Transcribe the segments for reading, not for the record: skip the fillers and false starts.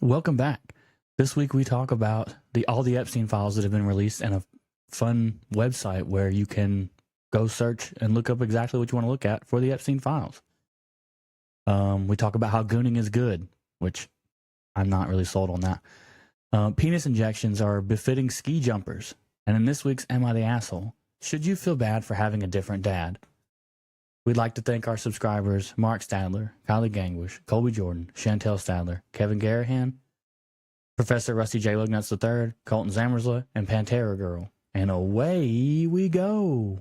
Welcome back. This week we talk about all the Epstein files that have been released and a fun website where you can go search and look up exactly what you want to look at for the Epstein files. We talk about how gooning is good, which I'm not really sold on that. Penis injections are befitting ski jumpers. And in this week's Am I the Asshole? Should you feel bad for having a different dad? We'd like to thank our subscribers, Mark Stadler, Kylie Gangwish, Colby Jordan, Chantel Stadler, Kevin Garahan, Professor Rusty J. Lugnuts III, Colton Zammersla, and Pantera Girl. And away we go.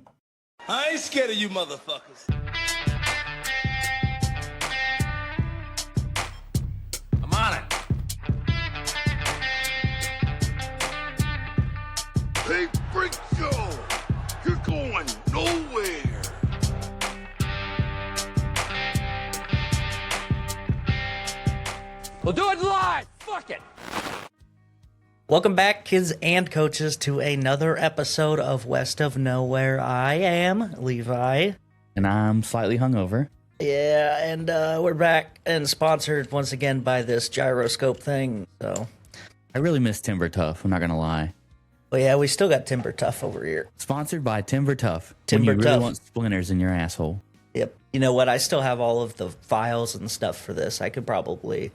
I ain't scared of you motherfuckers. I'm on it. Hey, freak show! You're going nowhere! We'll do it live! Fuck it! Welcome back, kids and coaches, to another episode of West of Nowhere. I am Levi. And I'm slightly hungover. Yeah, and we're back and sponsored once again by this gyroscope thing. So, I really miss Timber Tough, I'm not going to lie. but yeah, we still got Timber Tough over here. Sponsored by Timber Tough. Timber when you really Tough. want splinters in your asshole. Yep. You know what? I still have all of the files and stuff for this. I could probably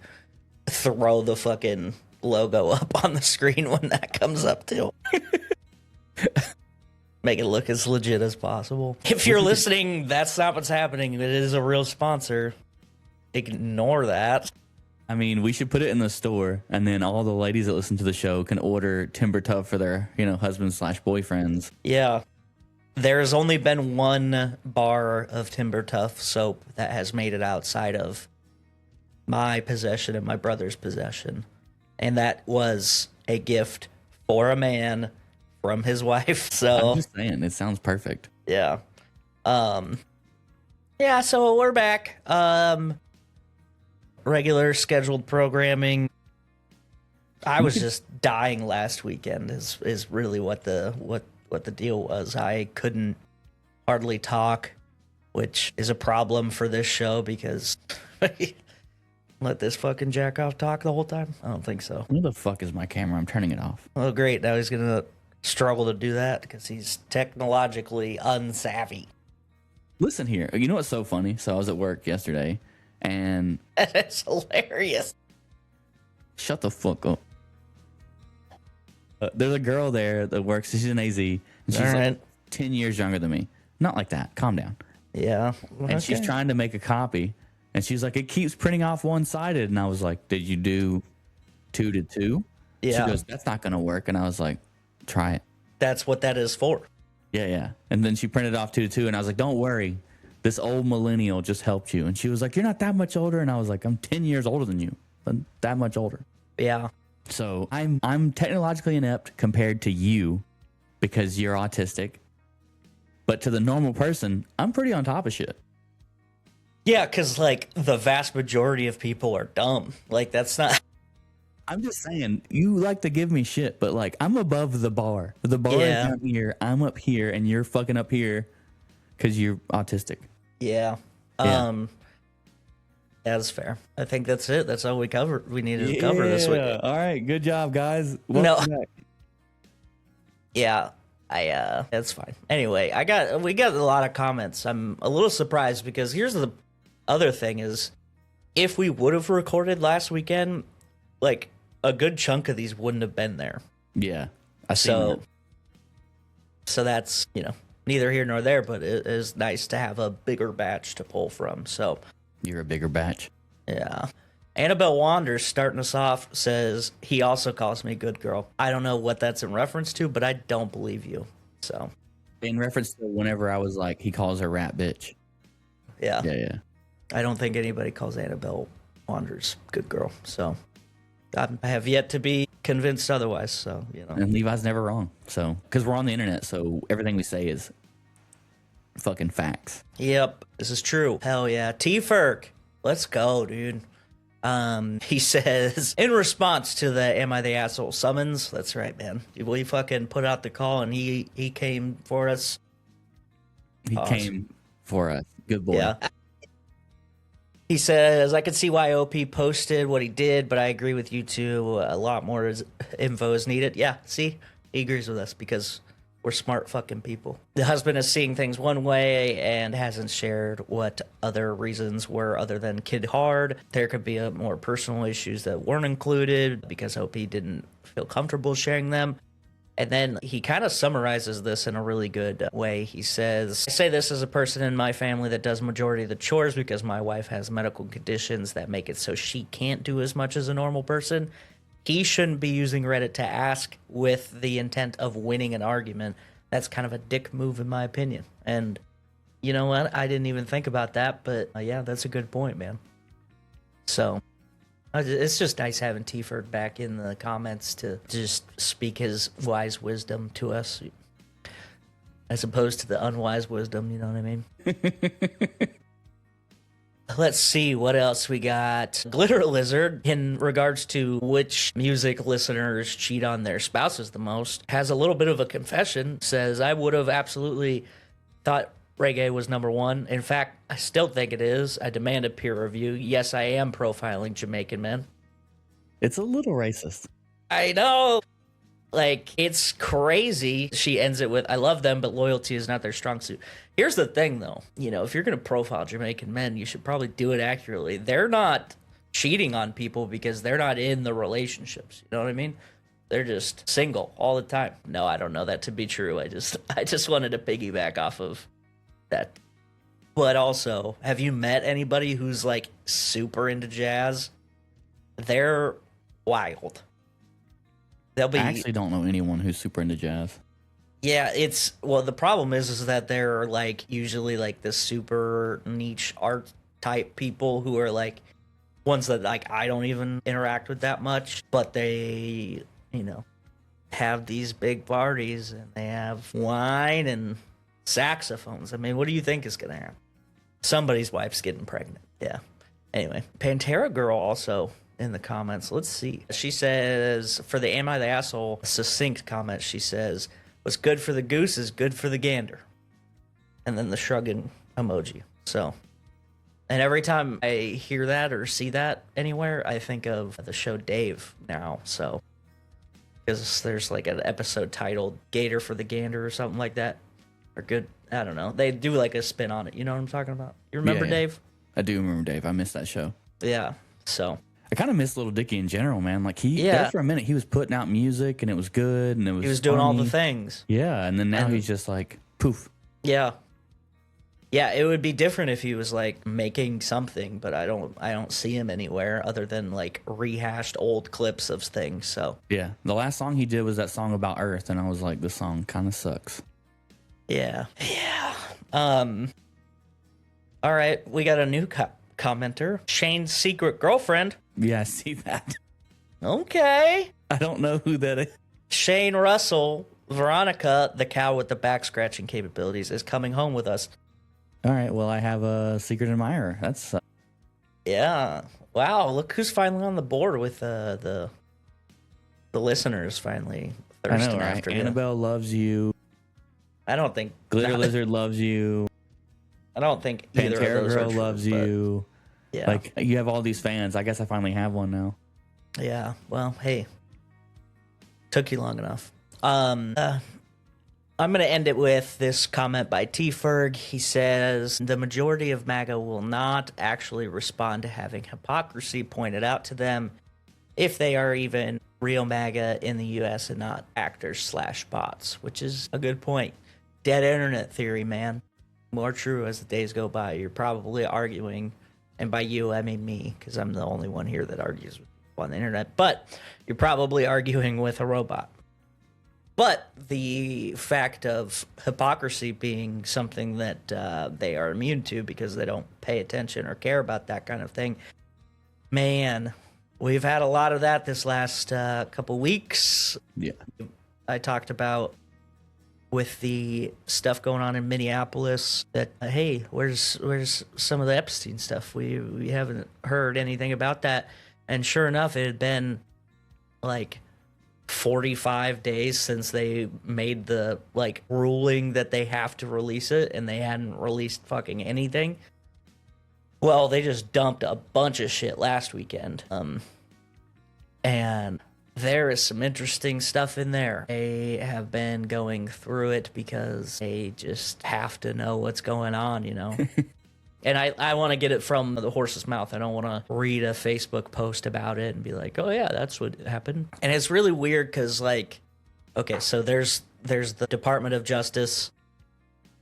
throw the fucking logo up on the screen when that comes up too. Make it look as legit as possible. If you're listening, that's not what's happening. It is a real sponsor. Ignore that. I mean, we should put it in the store, and then all the ladies that listen to the show can order Timber Tough for their, husbands/boyfriends. Yeah. There's only been one bar of Timber Tough soap that has made it outside of my possession and my brother's possession. And that was a gift for a man from his wife. So I'm just saying, it sounds perfect. yeah. Yeah, so we're back. Regular scheduled programming. I was just dying last weekend is really what the deal was. I couldn't hardly talk, which is a problem for this show because let this fucking jack off talk the whole time? I don't think so. Where the fuck is my camera? I'm turning it off. Oh, great. Now he's going to struggle to do that because he's technologically unsavvy. Listen here. You know what's so funny? So I was at work yesterday, and... That's hilarious. Shut the fuck up. There's a girl there that works. She's an AZ, and she's All like right. 10 years younger than me. Not like that. Calm down. Yeah. And she's trying to make a copy, and she's like, it keeps printing off one-sided. And I was like, did you do 2 to 2? Yeah. She goes, that's not going to work. And I was like, try it. That's what that is for. Yeah. And then she printed off 2 to 2, and I was like, don't worry. This old millennial just helped you. And she was like, you're not that much older. And I was like, I'm 10 years older than you. I'm that much older. Yeah. So I'm technologically inept compared to you because you're autistic. But to the normal person, I'm pretty on top of shit. Yeah, because, like, the vast majority of people are dumb. Like, that's not... I'm just saying, you like to give me shit, but, like, I'm above the bar. The bar is Yeah. down here, I'm up here, and you're fucking up here because you're autistic. Yeah. Yeah. That's fair. I think that's it. That's all we covered. We needed to cover this week. All right, good job, guys. Welcome back. Yeah, that's fine. Anyway, we got a lot of comments. I'm a little surprised because here's the other thing is, if we would have recorded last weekend, like, a good chunk of these wouldn't have been there. Yeah, I see that. So that's, neither here nor there, but it is nice to have a bigger batch to pull from. So You're a bigger batch. yeah. Annabelle Wanders, starting us off, says, he also calls me good girl. I don't know what that's in reference to, but I don't believe you. So, In reference to whenever I was like, he calls her rat bitch. yeah. Yeah. I don't think anybody calls Annabelle Wanders good girl. So, I have yet to be convinced otherwise. So, And Levi's never wrong. So, because we're on the internet, so everything we say is fucking facts. Yep, this is true. Hell yeah. T-Ferk, let's go, dude. He says, in response to the Am I the Asshole summons, that's right, man. We fucking put out the call and he came for us. He came for us. Good boy. Yeah. He says, I can see why OP posted what he did, but I agree with you too. A lot more info is needed. Yeah, see? He agrees with us because we're smart fucking people. The husband is seeing things one way and hasn't shared what other reasons were other than kid hard. There could be more personal issues that weren't included because OP didn't feel comfortable sharing them. And then he kind of summarizes this in a really good way. He says, I say this as a person in my family that does majority of the chores because my wife has medical conditions that make it so she can't do as much as a normal person. He shouldn't be using Reddit to ask with the intent of winning an argument. That's kind of a dick move in my opinion. And you know what? I didn't even think about that, but yeah, that's a good point, man. So it's just nice having T-Ferg back in the comments to just speak his wise wisdom to us, as opposed to the unwise wisdom, you know what I mean? Let's see what else we got. Glitter Lizard, in regards to which music listeners cheat on their spouses the most, has a little bit of a confession. Says, I would have absolutely thought reggae was number one. In fact, I still think it is. I demand a peer review. Yes, I am profiling Jamaican men. It's a little racist. I know. Like, it's crazy. She ends it with, I love them, but loyalty is not their strong suit. Here's the thing, though. You know, if you're going to profile Jamaican men, you should probably do it accurately. They're not cheating on people because they're not in the relationships. You know what I mean? They're just single all the time. No, I don't know that to be true. I just wanted to piggyback off of that. But also, have you met anybody who's like super into jazz? They're wild. They'll be. I actually don't know anyone who's super into jazz. Yeah, the problem is that they're like usually like the super niche art type people who are like ones that like I don't even interact with that much, but they, you know, have these big parties and they have wine and saxophones. I mean, what do you think is gonna happen? Somebody's wife's getting pregnant. Yeah. Anyway, Pantera Girl also in the comments. Let's see. She says, for the Am I the Asshole succinct comment, she says, what's good for the goose is good for the gander. And then the shrugging emoji. So, and every time I hear that or see that anywhere, I think of the show Dave now. So, because there's like an episode titled Gator for the Gander or something like that. Or good, I don't know. They do like a spin on it. You know what I'm talking about? You remember Dave? I do remember Dave. I missed that show. Yeah. So I kind of miss Little Dicky in general, man. Like there for a minute, he was putting out music and it was good and he was doing all the things. Yeah, and then now he's just like poof. Yeah, yeah. It would be different if he was like making something, but I don't see him anywhere other than like rehashed old clips of things. So yeah, the last song he did was that song about Earth, and I was like, this song kind of sucks. Yeah. All right, we got a new commenter, Shane's secret girlfriend. Yeah, I see that. Okay. I don't know who that is. Shane Russell, Veronica, the cow with the back scratching capabilities, is coming home with us. All right, well, I have a secret admirer. That's yeah. Wow, look who's finally on the board with the listeners finally thirsting I know, right? after Annabelle loves you. I don't think Glitter Lizard loves you. I don't think either Pantera of those Girl are true, loves you. Yeah. Like, you have all these fans. I guess I finally have one now. Yeah. Well, hey. Took you long enough. I'm going to end it with this comment by T-Ferg. He says, the majority of MAGA will not actually respond to having hypocrisy pointed out to them if they are even real MAGA in the U.S. and not actors/bots, which is a good point. Dead internet theory, man. More true as the days go by. You're probably arguing, and by you, I mean me, because I'm the only one here that argues with people on the internet, but you're probably arguing with a robot. But the fact of hypocrisy being something that they are immune to because they don't pay attention or care about that kind of thing, man, we've had a lot of that this last couple weeks. Yeah. I talked about with the stuff going on in Minneapolis that, hey, where's some of the Epstein stuff? We haven't heard anything about that. And sure enough, it had been like 45 days since they made the like ruling that they have to release it, and they hadn't released fucking anything. Well, they just dumped a bunch of shit last weekend. And there is some interesting stuff in there. They have been going through it because they just have to know what's going on, you know? And I want to get it from the horse's mouth. I don't want to read a Facebook post about it and be like, oh, yeah, that's what happened. And it's really weird because, like, okay, so there's the Department of Justice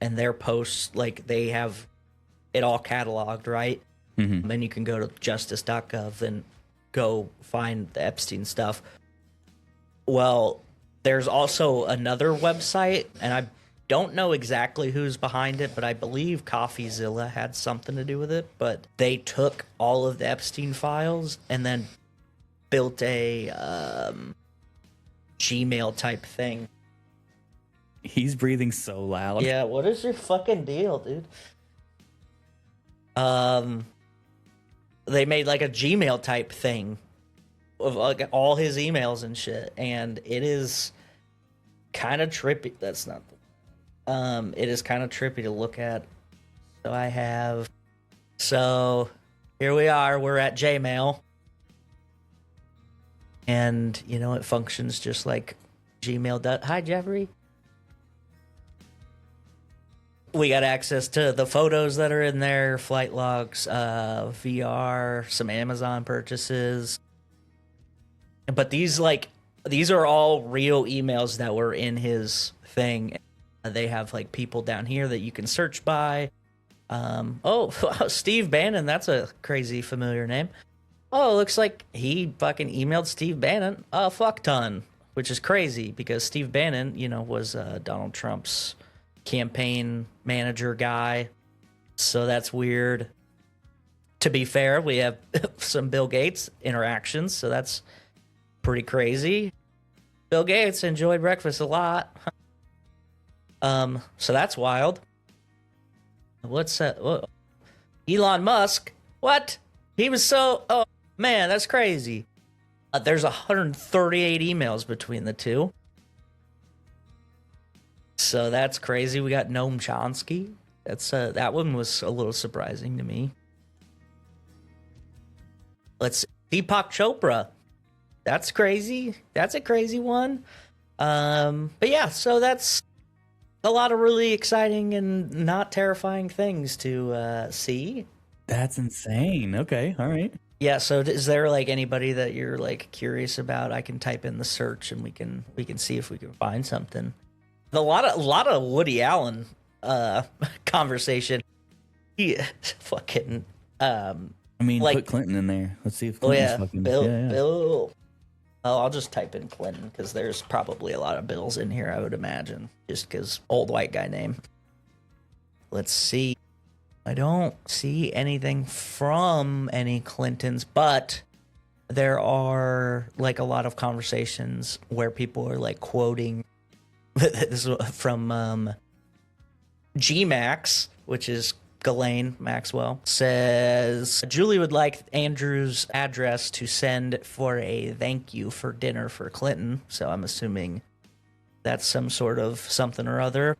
and their posts, like, they have it all cataloged, right? Mm-hmm. And you can go to justice.gov and go find the Epstein stuff. Well, there's also another website, and I don't know exactly who's behind it, but I believe CoffeeZilla had something to do with it. But they took all of the Epstein files and then built a Gmail type thing. He's breathing so loud. Yeah, what is your fucking deal, dude? They made like a Gmail type thing of like all his emails and shit, and it is kind of trippy. That's not the it is kind of trippy to look at. So here we are, we're at Gmail, and you know, it functions just like Gmail does. Hi, Jeffrey. We got access to the photos that are in there, flight logs, VR, some Amazon purchases. But these are all real emails that were in his thing. They have like people down here that you can search by. Steve Bannon, that's a crazy familiar name. Oh, looks like he fucking emailed Steve Bannon a fuck ton, which is crazy because Steve Bannon, you know, was Donald Trump's campaign manager guy. So that's weird. To be fair, we have some Bill Gates interactions, so that's pretty crazy. Bill Gates enjoyed breakfast a lot. So that's wild. What's that? Whoa. Elon Musk? What? He was so... Oh, man, that's crazy. There's 138 emails between the two. So that's crazy. We got Noam Chomsky. That one was a little surprising to me. Let's see. Deepak Chopra. That's crazy. That's a crazy one. But yeah, so that's a lot of really exciting and not terrifying things to see. That's insane. Okay, all right. Yeah, so is there like anybody that you're like curious about? I can type in the search and we can see if we can find something. A lot of Woody Allen conversation. He fucking I mean, like, put Clinton in there. Let's see if Clinton's Clinton's fucking Bill. Oh, I'll just type in Clinton because there's probably a lot of Bills in here, I would imagine, just because old white guy name. Let's see. I don't see anything from any Clintons, but there are like a lot of conversations where people are like quoting. This is from GMax, which is Ghislaine Maxwell, says Julie would like Andrew's address to send for a thank you for dinner for Clinton. So I'm assuming that's some sort of something or other.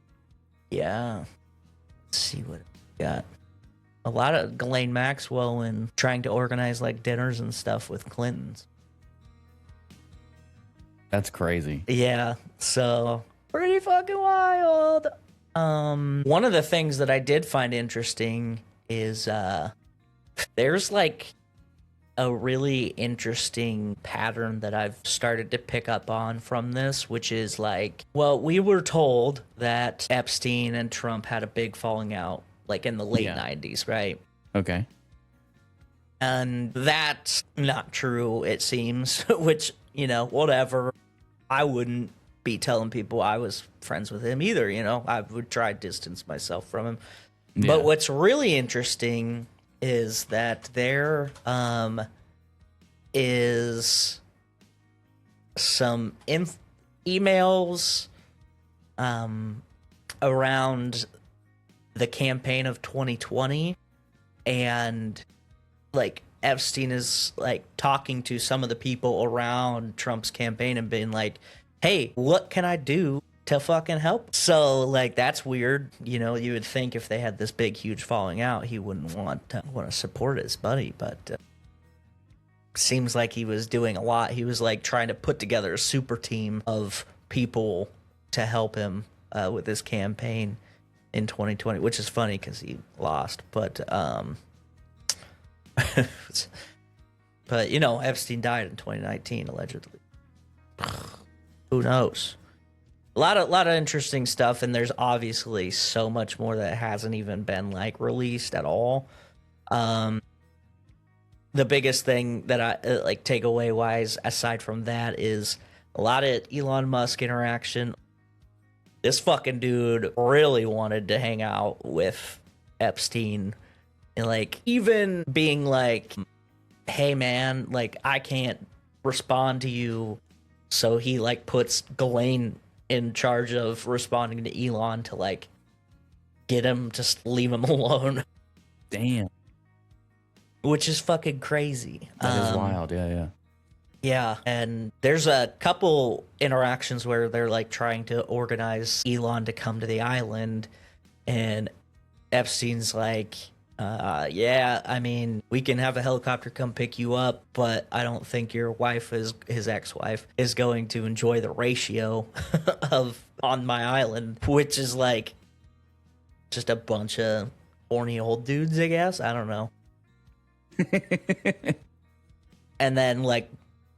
Yeah. Let's see what we got. A lot of Ghislaine Maxwell and trying to organize like dinners and stuff with Clintons. That's crazy. Yeah. So pretty fucking wild. One of the things that I did find interesting is there's like a really interesting pattern that I've started to pick up on from this, which is like, well, we were told that Epstein and Trump had a big falling out like in the late 90s, right? Okay. And that's not true, it seems, which, you know, whatever. I wouldn't be telling people I was friends with him either, you know. I would try to distance myself from him. Yeah. But what's really interesting is that there is some emails around the campaign of 2020, and like Epstein is like talking to some of the people around Trump's campaign and being like, hey, what can I do to fucking help. So like that's weird. You know, you would think if they had this big huge falling out, he wouldn't want to support his buddy, but seems like he was doing a lot. He was like trying to put together a super team of people to help him with this campaign in 2020, which is funny because he lost, but but you know, Epstein died in 2019 allegedly. Who knows? A lot of interesting stuff, and there's obviously so much more that hasn't even been like released at all. The biggest thing that I like takeaway wise, aside from that, is a lot of Elon Musk interaction. This fucking dude really wanted to hang out with Epstein, and like even being like, "Hey man, like I can't respond to you," so he like puts Ghislaine in charge of responding to Elon to like get him, just leave him alone. Damn. Which is fucking crazy. That is wild. Yeah. Yeah, and there's a couple interactions where they're like trying to organize Elon to come to the island, and Epstein's like, yeah, I mean, we can have a helicopter come pick you up, but I don't think your wife, his ex-wife, is going to enjoy the ratio of on my island, which is like just a bunch of horny old dudes, I guess. I don't know. And then like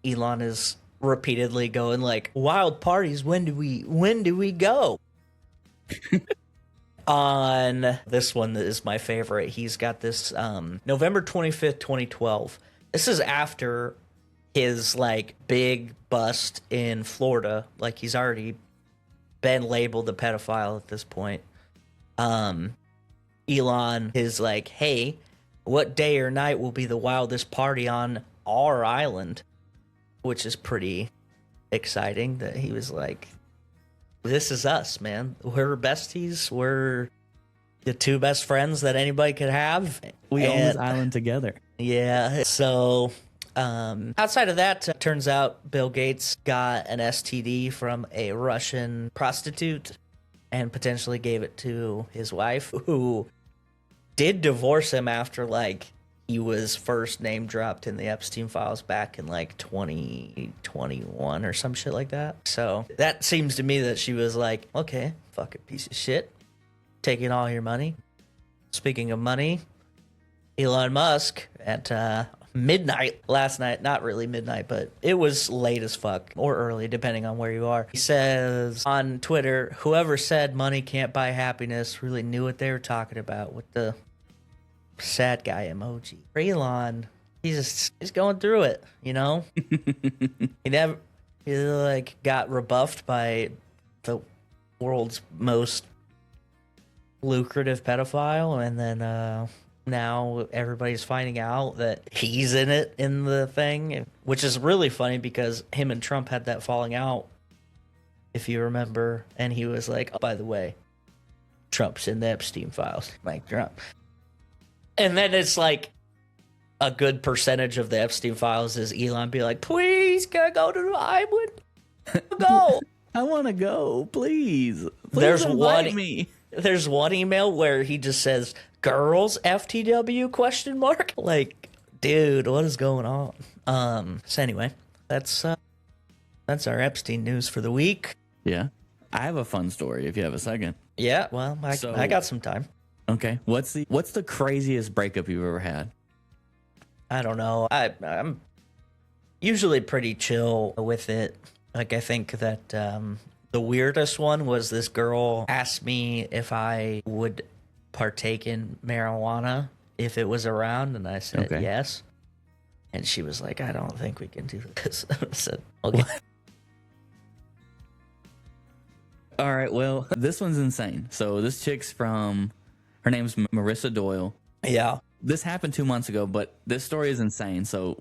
Elon is repeatedly going like, wild parties, when do we go? On this one that is my favorite, he's got this November 25th, 2012. This is after his like big bust in Florida. Like he's already been labeled a pedophile at this point. Elon is like, hey, what day or night will be the wildest party on our island? Which is pretty exciting that he was like, this is us, man. We're besties. We're the two best friends that anybody could have. We own this island together. Yeah. So outside of that, turns out Bill Gates got an STD from a Russian prostitute and potentially gave it to his wife, who did divorce him after like he was first name dropped in the Epstein files back in like 2021 or some shit like that. So that seems to me that she was like, okay, fucking piece of shit, taking all your money. Speaking of money, Elon Musk at midnight last night, not really midnight, but it was late as fuck or early, depending on where you are. He says on Twitter, whoever said money can't buy happiness really knew what they were talking about with the sad guy emoji. For Elon, he's going through it, you know? He like got rebuffed by the world's most lucrative pedophile, and then now everybody's finding out that he's in it in the thing, which is really funny because him and Trump had that falling out, if you remember, and he was like, oh, by the way, Trump's in the Epstein files. Mike Trump. And then it's like a good percentage of the Epstein files is Elon be like, please, can I go to the island? Go. I want to go, please. There's invite me. There's one email where he just says, girls, FTW, question mark. Like, dude, what is going on? So anyway, that's our Epstein news for the week. Yeah. I have a fun story if you have a second. Yeah, well, I got some time. Okay. What's the craziest breakup you've ever had? I don't know. I'm usually pretty chill with it. Like, I think that the weirdest one was this girl asked me if I would partake in marijuana if it was around, and I said yes. And she was like, I don't think we can do this. I said, okay. All right. Well, this one's insane. So this chick's her name's Marissa Doyle. Yeah. This happened 2 months ago, but this story is insane. So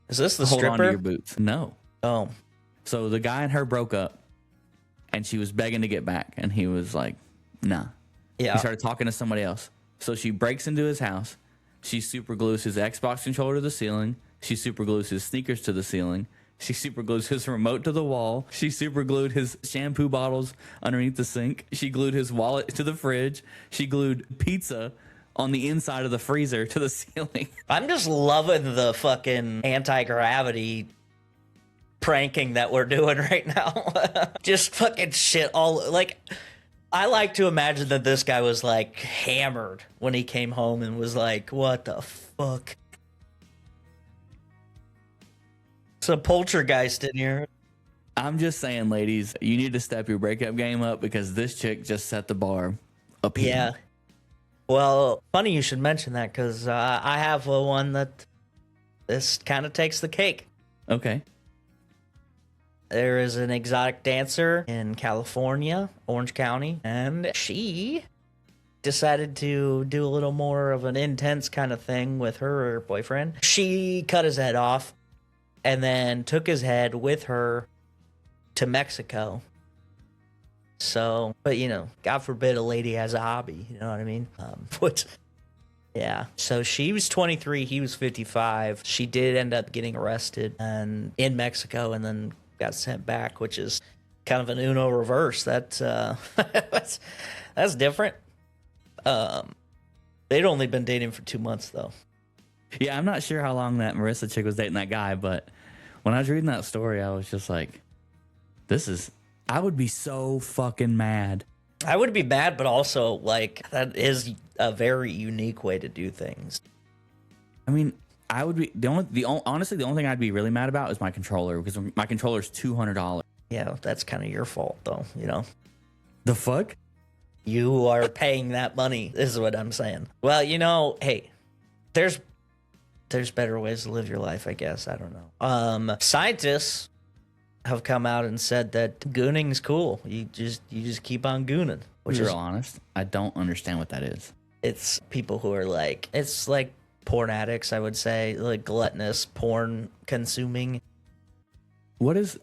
is this the hold stripper? on to your boots. No. Oh. So the guy and her broke up, and she was begging to get back, and he was like, nah. Yeah. He started talking to somebody else. So she breaks into his house. She super glues his Xbox controller to the ceiling. She super glues his sneakers to the ceiling. She super glues his remote to the wall. She super glued his shampoo bottles underneath the sink. She glued his wallet to the fridge. She glued pizza on the inside of the freezer to the ceiling. I'm just loving the fucking anti-gravity pranking that we're doing right now. Just fucking shit all, like, I like to imagine that this guy was like hammered when he came home and was like, what the fuck? Some poltergeist in here. I'm just saying, ladies, you need to step your breakup game up because this chick just set the bar up here. Yeah. Well, funny you should mention that because I have one that this kind of takes the cake. Okay. There is an exotic dancer in California, Orange County, and she decided to do a little more of an intense kind of thing with her boyfriend. She cut his head off and then took his head with her to Mexico. So, but you know, God forbid a lady has a hobby, you know what I mean? Yeah. So she was 23, he was 55. She did end up getting arrested and in Mexico and then got sent back, which is kind of an Uno reverse. That's that's different. They'd only been dating for 2 months though. Yeah, I'm not sure how long that Marissa chick was dating that guy, but when I was reading that story, I was just like, I would be so fucking mad. I would be mad, but also like that is a very unique way to do things. I mean, I would be honestly the only thing I'd be really mad about is my controller because my controller's $200. Yeah, that's kind of your fault though, you know. The fuck? You are paying that money, is what I'm saying. Well, you know, hey, there's better ways to live your life, I guess. I don't know. Scientists have come out and said that gooning's cool. You just keep on gooning. Which is honest. I don't understand what that is. It's people who are like, it's like porn addicts, I would say, like gluttonous porn consuming. What's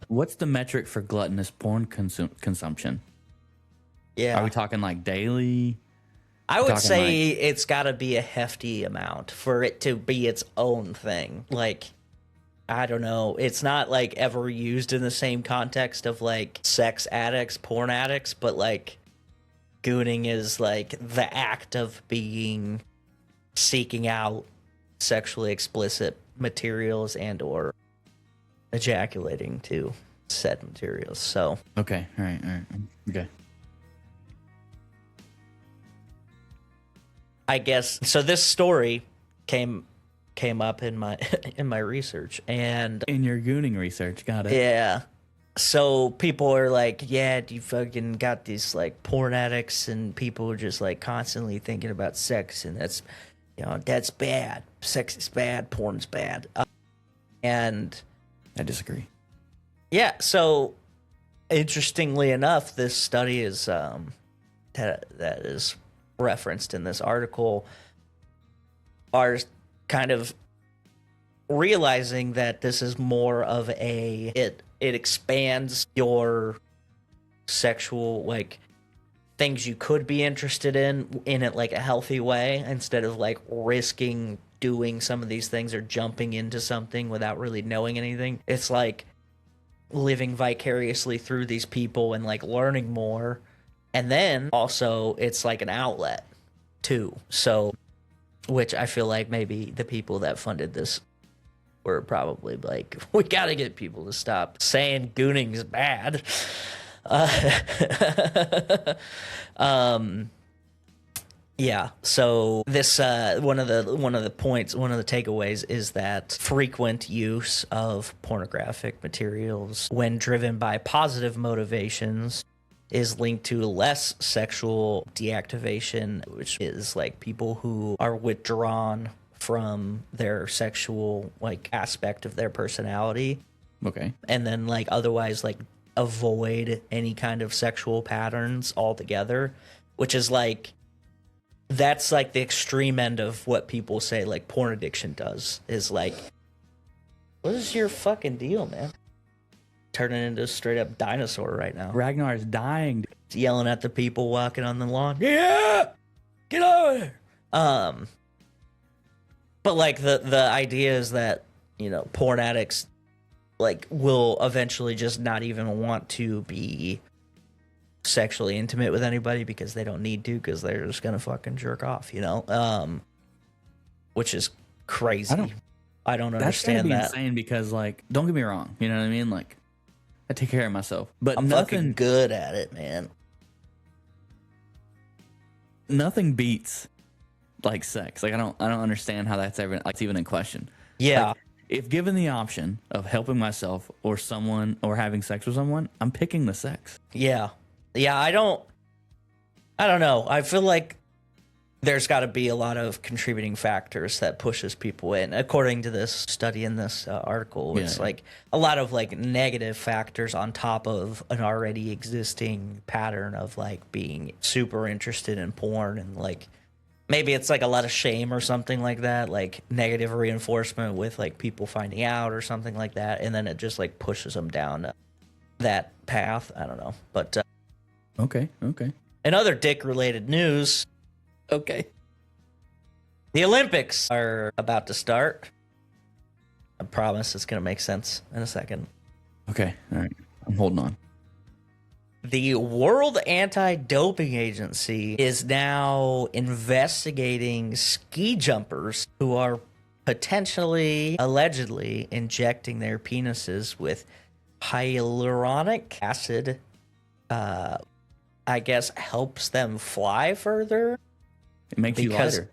the metric for gluttonous porn consumption? Yeah. Are we talking like daily? I would say it's got to be a hefty amount for it to be its own thing. Like, I don't know. It's not like ever used in the same context of like sex addicts, porn addicts, but like gooning is like the act of seeking out sexually explicit materials and or ejaculating to said materials. So okay, all right, okay. I guess so. This story came up in my in my research and in your gooning research, got it. Yeah. So people are like, yeah, you fucking got these like porn addicts and people are just like constantly thinking about sex and that's, you know, that's bad. Sex is bad. Porn's bad. And I disagree. Yeah. So interestingly enough, this study is that is referenced in this article are kind of realizing that this is more of it expands your sexual like things you could be interested in it like a healthy way instead of like risking doing some of these things or jumping into something without really knowing anything. It's like living vicariously through these people and like learning more. And then also it's like an outlet too. So, which I feel like maybe the people that funded this were probably like, we got to get people to stop saying gooning's bad. Yeah. So this one of the takeaways is that frequent use of pornographic materials when driven by positive motivations is linked to less sexual deactivation, which is like people who are withdrawn from their sexual like aspect of their personality. Okay. And then like otherwise like avoid any kind of sexual patterns altogether, which is like that's like the extreme end of what people say like porn addiction does is like, what is your fucking deal, man? Turning into a straight up dinosaur right now. Ragnar is dying. Yelling at the people walking on the lawn. Yeah, get over here. But like the idea is that, you know, porn addicts like will eventually just not even want to be sexually intimate with anybody because they don't need to, because they're just gonna fucking jerk off, you know? Which is crazy. I don't That's gonna understand be that. insane because, like, don't get me wrong, you know what I mean? Like, I take care of myself, but I'm nothing fucking good at it, man. nothing beats like sex. Like, I don't understand how that's ever like even in question. Yeah. Like, if given the option of helping myself or someone or having sex with someone, I'm picking the sex. Yeah. I don't know. I feel like there's got to be a lot of contributing factors that pushes people in. According to this study in this article, it's like a lot of like negative factors on top of an already existing pattern of like being super interested in porn, and like maybe it's like a lot of shame or something like that, like negative reinforcement with like people finding out or something like that, and then it just like pushes them down that path. I don't know, but Okay. in other dick-related news, Okay. the Olympics are about to start. I promise it's going to make sense in a second. Okay. All right. I'm holding on. The World Anti-Doping Agency is now investigating ski jumpers who are potentially, allegedly, injecting their penises with hyaluronic acid. I guess helps them fly further. It makes you lighter.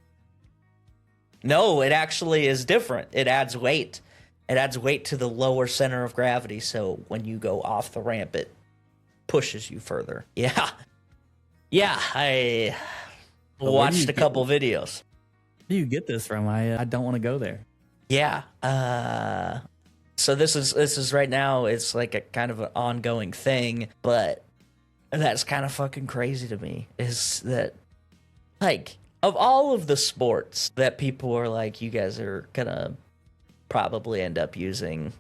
No, it actually is different. It adds weight. It adds weight to the lower center of gravity, so when you go off the ramp, it pushes you further. Yeah. I watched a couple videos. Where do you get this from? I don't want to go there. Yeah. So this is right now. It's like a kind of an ongoing thing, but that's kind of fucking crazy to me. Is that like of all of the sports that people are like, you guys are gonna probably end up using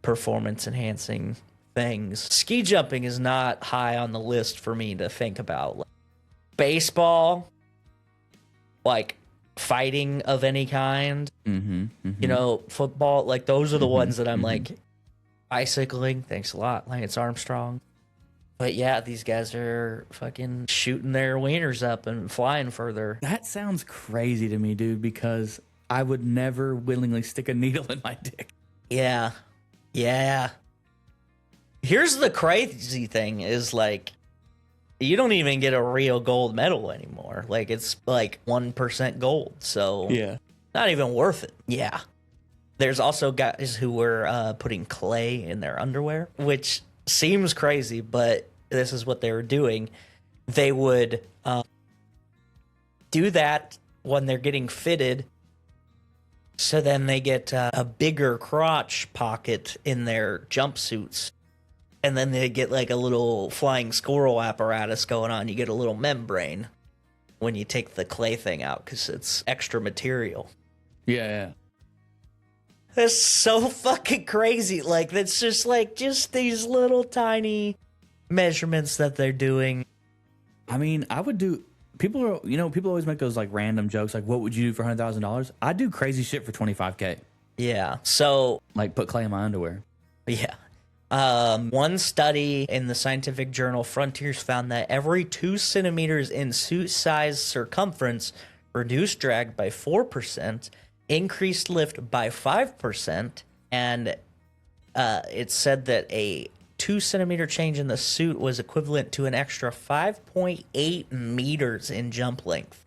performance enhancing things, ski jumping is not high on the list for me to think about. Like, baseball, like fighting of any kind, you know, football, like those are the ones that I'm like, bicycling, thanks a lot, Lance Armstrong. But yeah, these guys are fucking shooting their wieners up and flying further. That sounds crazy to me, dude, because I would never willingly stick a needle in my dick. Yeah. Here's the crazy thing is like, you don't even get a real gold medal anymore. Like it's like 1% gold. So Yeah. not even worth it. Yeah. There's also guys who were putting clay in their underwear, which seems crazy, but this is what they were doing. They would do that when they're getting fitted, so then they get a bigger crotch pocket in their jumpsuits, and then they get like a little flying squirrel apparatus going on. You get a little membrane when you take the clay thing out because it's extra material. Yeah. That's so fucking crazy. Like, that's just like, just these little tiny measurements that they're doing. I mean, I would do. People always make those like random jokes, like, "What would you do for $100,000?" I do crazy shit for $25K. Yeah. So, like put clay in my underwear. yeah. One study in the scientific journal Frontiers found that every 2 centimeters in suit size circumference reduced drag by 4%. Increased lift by 5%, and it said that a 2 centimeter change in the suit was equivalent to an extra 5.8 meters in jump length.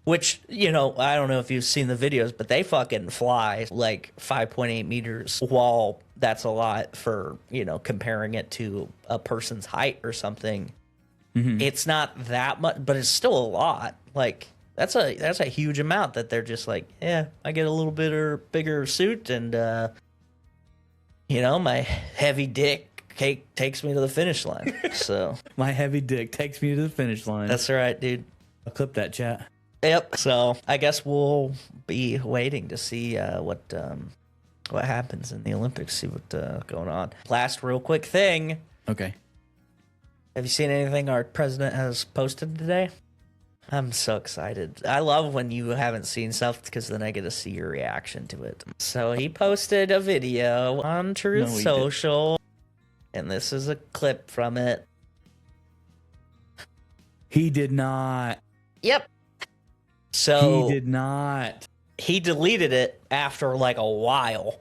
Which, you know, I don't know if you've seen the videos, but they fucking fly like 5.8 meters, while that's a lot for, you know, comparing it to a person's height or something. It's not that much, but it's still a lot. Like, that's a huge amount that they're just like, yeah, I get a little bit bigger suit, and you know, my heavy dick takes me to the finish line. So My heavy dick takes me to the finish line. that's right, dude. I'll clip that, chat. Yep. So I guess we'll be waiting to see what happens in the Olympics. See what's going on. Last real quick thing. Okay. Have you seen anything our president has posted today? I'm so excited. I love when you haven't seen stuff because then I get to see your reaction to it. So he posted a video on Truth No, he Social, and this is a clip from it. He did not. Yep. So He did not. he deleted it after like a while.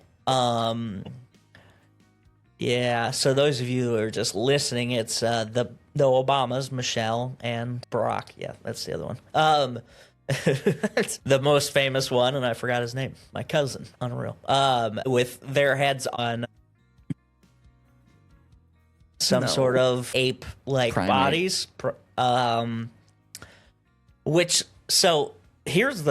Yeah, so those of you who are just listening, it's the Obamas, Michelle and Barack. Yeah, that's the other one. It's the most famous one, and I forgot his name. My cousin, unreal. With their heads on some sort of ape like Primate. bodies. Which so here's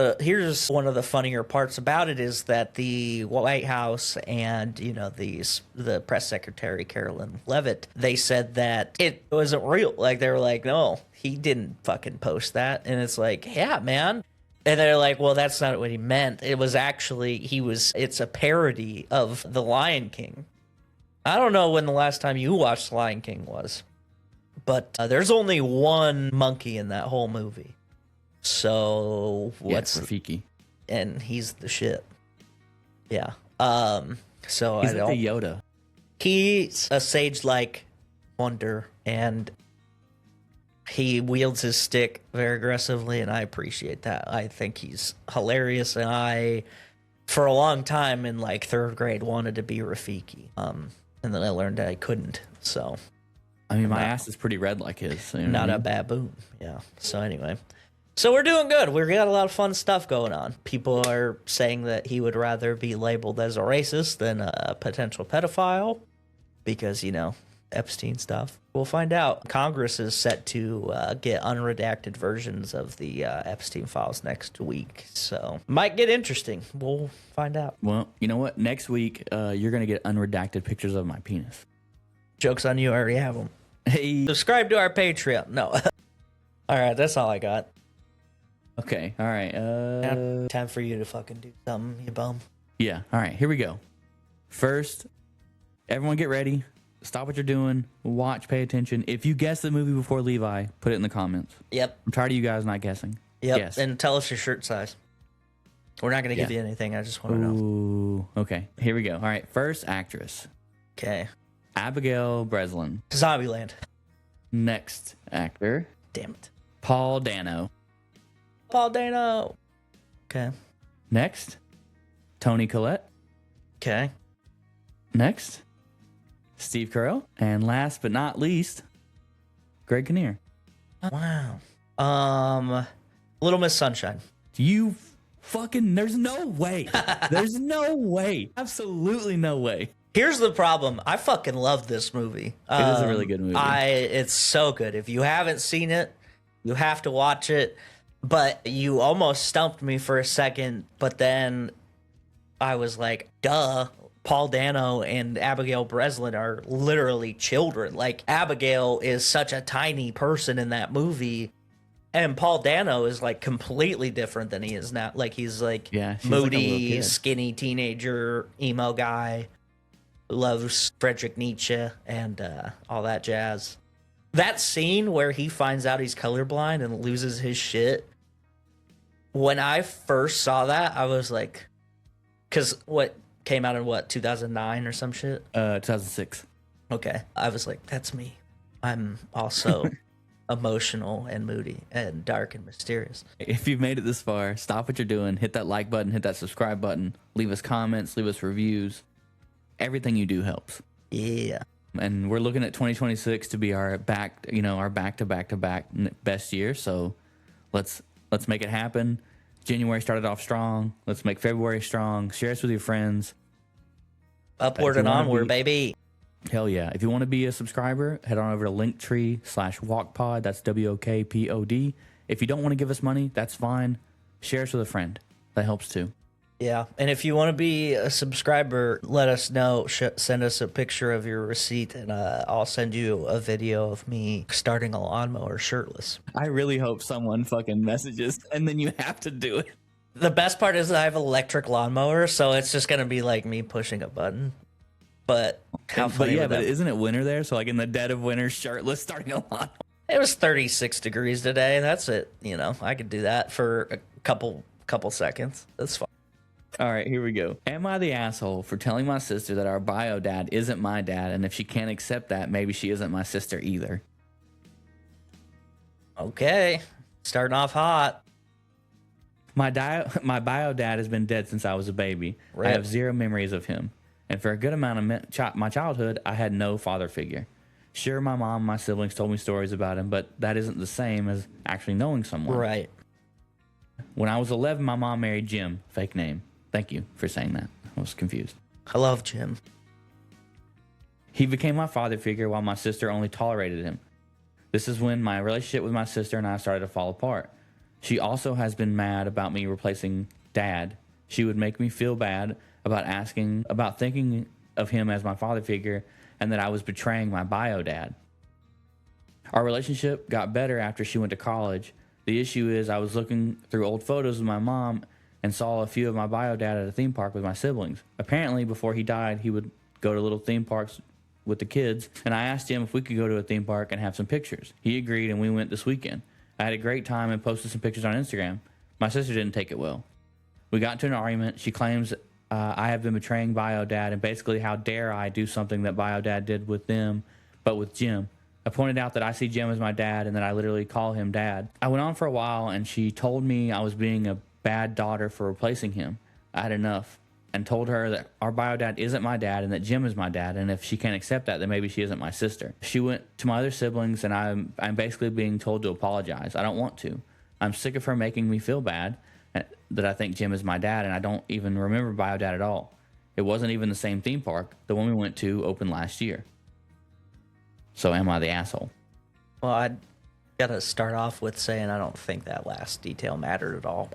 one of the funnier parts about it is that the White House and the press secretary Carolyn Leavitt, they said that it wasn't real. Like they were like, no, he didn't fucking post that, and it's like, yeah, man. And they're like, well, that's not what he meant. It was actually it's a parody of The Lion King. I don't know when the last time you watched The Lion King was, but there's only one monkey in that whole movie. So what's Rafiki? and he's the shit. Yeah. So He's I like don't. the Yoda. He's a sage-like wonder, and he wields his stick very aggressively, and I appreciate that. I think he's hilarious, and I, for a long time in like third grade, wanted to be Rafiki. And then I learned that I couldn't. So I mean, my ass is pretty red like his. So you know not what I a mean? baboon. Yeah. So anyway. So we're doing good. We got a lot of fun stuff going on. People are saying that he would rather be labeled as a racist than a potential pedophile because, Epstein stuff. We'll find out. Congress is set to get unredacted versions of the Epstein files next week. So might get interesting. We'll find out. Well, you know what? Next week, you're gonna get unredacted pictures of my penis. Joke's on you. I already have them. Hey. Subscribe to our Patreon. No. All right. That's all I got. Okay. All right. Time for you to fucking do something, you bum. Yeah. All right. Here we go. First, everyone get ready. Stop what you're doing. Watch. Pay attention. If you guess the movie before Levi, put it in the comments. Yep. I'm tired of you guys not guessing. Yep. Guess. And tell us your shirt size. We're not going to give you anything. I just want to know. Ooh. Okay. Here we go. All right. First actress. Okay. Abigail Breslin. Zombieland. Next actor. Damn it. Paul Dano. Paul Dano. Okay. Next. Toni Collette. Okay. Next. Steve Carell. And last but not least, Greg Kinnear. Wow. Little Miss Sunshine. You fucking, there's no way. There's no way. Absolutely no way. Here's the problem. I fucking love this movie. It is a really good movie. It's so good. If you haven't seen it, you have to watch it. But you almost stumped me for a second. But then I was like, duh. Paul Dano and Abigail Breslin are literally children. Like, Abigail is such a tiny person in that movie. And Paul Dano is like completely different than he is now. Like, he's like Yeah, she's like a little moody, kid. skinny teenager, emo guy. Loves Friedrich Nietzsche and all that jazz. That scene where he finds out he's colorblind and loses his shit. When I first saw that, I was like, because what came out in 2009 or some shit? 2006. Okay. I was like, that's me. I'm also emotional and moody and dark and mysterious. If you've made it this far, stop what you're doing. Hit that like button, hit that subscribe button, leave us comments, leave us reviews. Everything you do helps. Yeah. And we're looking at 2026 to be our back to back best year. So let's make it happen. January started off strong. Let's make February strong. Share us with your friends. Upward If you and wanna onward, be- baby. Hell yeah. If you want to be a subscriber, head on over to Linktr.ee/wokpod. That's WOKPOD. If you don't want to give us money, that's fine. Share us with a friend. That helps too. Yeah, and if you want to be a subscriber, let us know. Send us a picture of your receipt, and I'll send you a video of me starting a lawnmower shirtless. I really hope someone fucking messages and then you have to do it. The best part is that I have an electric lawnmower, so it's just going to be like me pushing a button. But how funny would that But be? isn't it winter there? So like in the dead of winter, shirtless, starting a lawn. It was 36 degrees today. That's it. You know, I could do that for a couple seconds. That's fine. All right, here we go. Am I the asshole for telling my sister that our bio dad isn't my dad, and if she can't accept that, maybe she isn't my sister either? Okay, starting off hot. My bio dad has been dead since I was a baby. Rip. I have zero memories of him. And for a good amount of my childhood, I had no father figure. Sure, my mom and my siblings told me stories about him, but that isn't the same as actually knowing someone. Right. When I was 11, my mom married Jim, fake name. Thank you for saying that. I was confused. I love Jim. He became my father figure while my sister only tolerated him. This is when my relationship with my sister and I started to fall apart. She also has been mad about me replacing dad. She would make me feel bad about thinking of him as my father figure and that I was betraying my bio dad. Our relationship got better after she went to college. The issue is I was looking through old photos of my mom and saw a few of my bio dad at a theme park with my siblings. Apparently, before he died, he would go to little theme parks with the kids, and I asked him if we could go to a theme park and have some pictures. He agreed, and we went this weekend. I had a great time and posted some pictures on Instagram. My sister didn't take it well. We got into an argument. She claims I have been betraying bio dad, and basically how dare I do something that bio dad did with them, but with Jim. I pointed out that I see Jim as my dad and that I literally call him dad. I went on for a while, and she told me I was being a bad daughter for replacing him. I had enough and told her that our bio dad isn't my dad and that Jim is my dad, and if she can't accept that, then maybe she isn't my sister. She went to my other siblings, and I'm basically being told to apologize. I don't want to. I'm sick of her making me feel bad that I think Jim is my dad, and I don't even remember bio dad at all. It wasn't even the same theme park. The one we went to opened last year. So am I the asshole? Well, I gotta start off with saying I don't think that last detail mattered at all.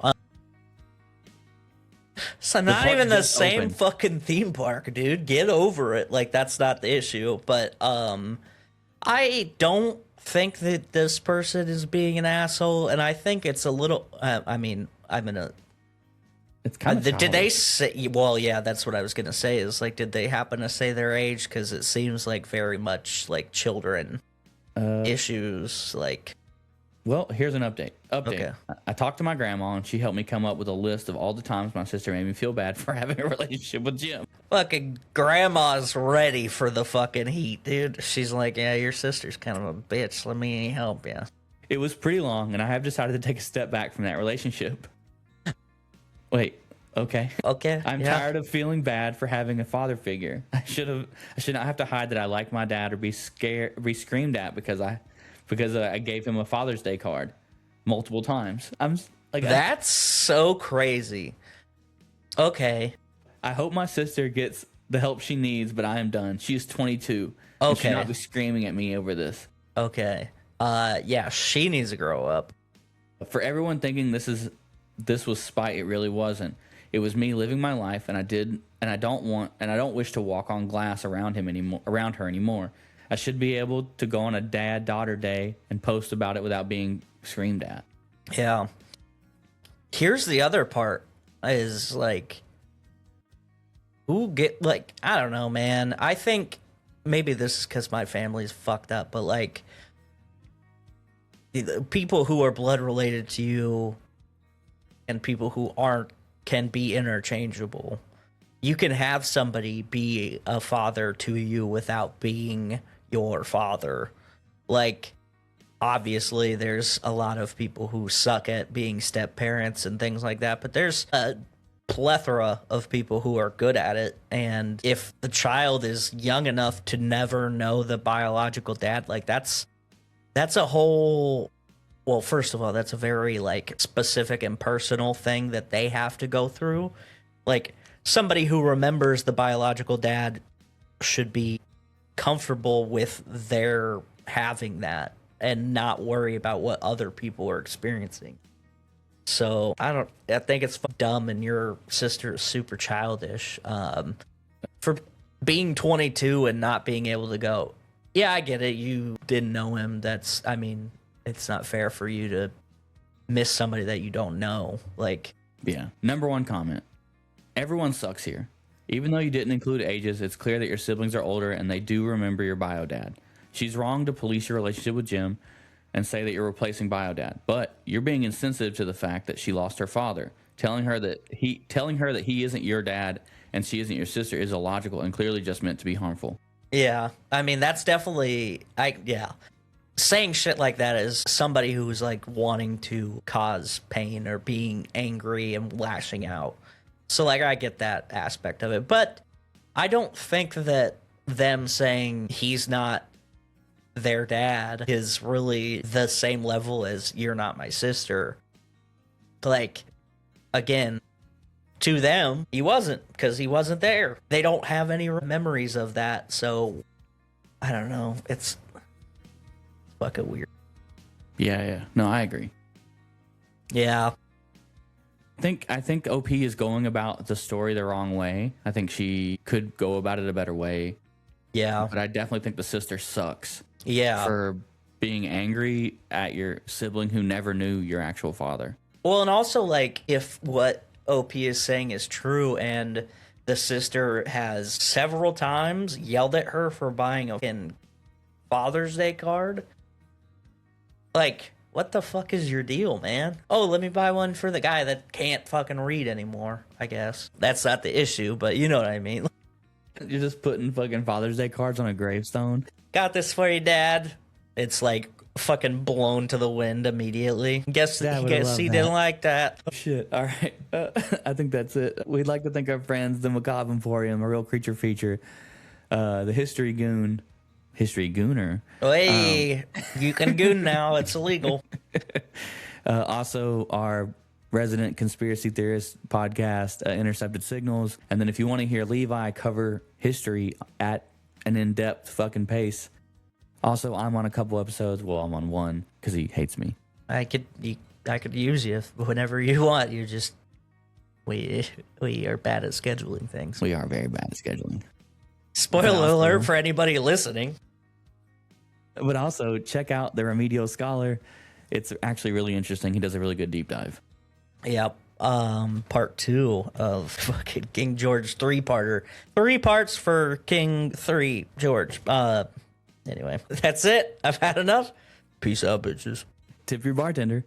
So not park even the just same opened. fucking theme park, dude. Get over it. Like, that's not the issue. But I don't think that this person is being an asshole, and I think it's a little. I mean, I'm gonna. It's kind of Did they say? Well, yeah, that's what I was gonna say. Is like, did they happen to say their age? Because it seems like very much like children issues. Like, Well, here's an update. Okay. I talked to my grandma, and she helped me come up with a list of all the times my sister made me feel bad for having a relationship with Jim. fucking grandma's ready for the fucking heat, dude. She's like, yeah, your sister's kind of a bitch. Let me help you. It was pretty long, and I have decided to take a step back from that relationship. Wait, okay. Okay. I'm yeah. tired of feeling bad for having a father figure. I should not have to hide that I like my dad or be screamed at because I gave him a Father's Day card multiple times. I'm like, That's so crazy. Okay. I hope my sister gets the help she needs, but I am done. She is 22. And she Okay. should not be screaming at me over this. Okay. Yeah, she needs to grow up. For everyone thinking this was spite, it really wasn't. It was me living my life, and I don't wish to walk on glass around her anymore. I should be able to go on a dad-daughter day and post about it without being screamed at. Yeah. Here's the other part is like, I don't know, man. I think maybe this is because my family's fucked up, but like, the people who are blood related to you and people who aren't can be interchangeable. You can have somebody be a father to you without being your father. Like, obviously there's a lot of people who suck at being step parents and things like that, but there's a plethora of people who are good at it. And if the child is young enough to never know the biological dad, like that's a whole, well, first of all, that's a very like specific and personal thing that they have to go through. Like, somebody who remembers the biological dad should be comfortable with their having that and not worry about what other people are experiencing. So I think it's dumb, and your sister is super childish for being 22 and not being able to go, yeah, I get it, you didn't know him. It's not fair for you to miss somebody that you don't know. Like, Yeah. Number one comment. Everyone sucks here. Even though you didn't include ages, it's clear that your siblings are older and they do remember your bio dad. She's wrong to police your relationship with Jim and say that you're replacing bio dad, but you're being insensitive to the fact that she lost her father. Telling her that he isn't your dad and she isn't your sister is illogical and clearly just meant to be harmful. Yeah, I mean that's definitely saying shit like that is somebody who's like wanting to cause pain or being angry and lashing out. So like I get that aspect of it, but I don't think that them saying he's not their dad is really the same level as you're not my sister. Like, again, to them, he wasn't, because he wasn't there. They don't have any memories of that, so I don't know. It's fucking weird. Yeah. No, I agree. Yeah. I think OP is going about the story the wrong way. I think she could go about it a better way. Yeah. But I definitely think the sister sucks. Yeah. For being angry at your sibling who never knew your actual father. Well, and also, like, if what OP is saying is true and the sister has several times yelled at her for buying a fucking Father's Day card, like, what the fuck is your deal, man? Oh, let me buy one for the guy that can't fucking read anymore, I guess. That's not the issue, but you know what I mean. You're just putting fucking Father's Day cards on a gravestone. Got this for you, Dad. It's like fucking blown to the wind immediately. Guess he didn't like that. Oh, shit. All right. I think that's it. We'd like to thank our friends, the Macabre Emporium, a real creature feature, the History Goon, History Gooner. Hey, you can goon now. It's illegal. Also, our resident conspiracy theorist podcast, Intercepted Signals. And then if you want to hear Levi cover history at an in-depth fucking pace. Also, I'm on a couple episodes. Well, I'm on one because he hates me. I could use you whenever you want. You're just we are bad at scheduling things. We are very bad at scheduling. Spoiler alert for anybody listening. But also check out the Remedial Scholar. It's actually really interesting. He does a really good deep dive. Yep. Part 2 of fucking King George 3-parter. 3 parts for King 3 George. Anyway, that's it. I've had enough. Peace out, bitches. Tip your bartender.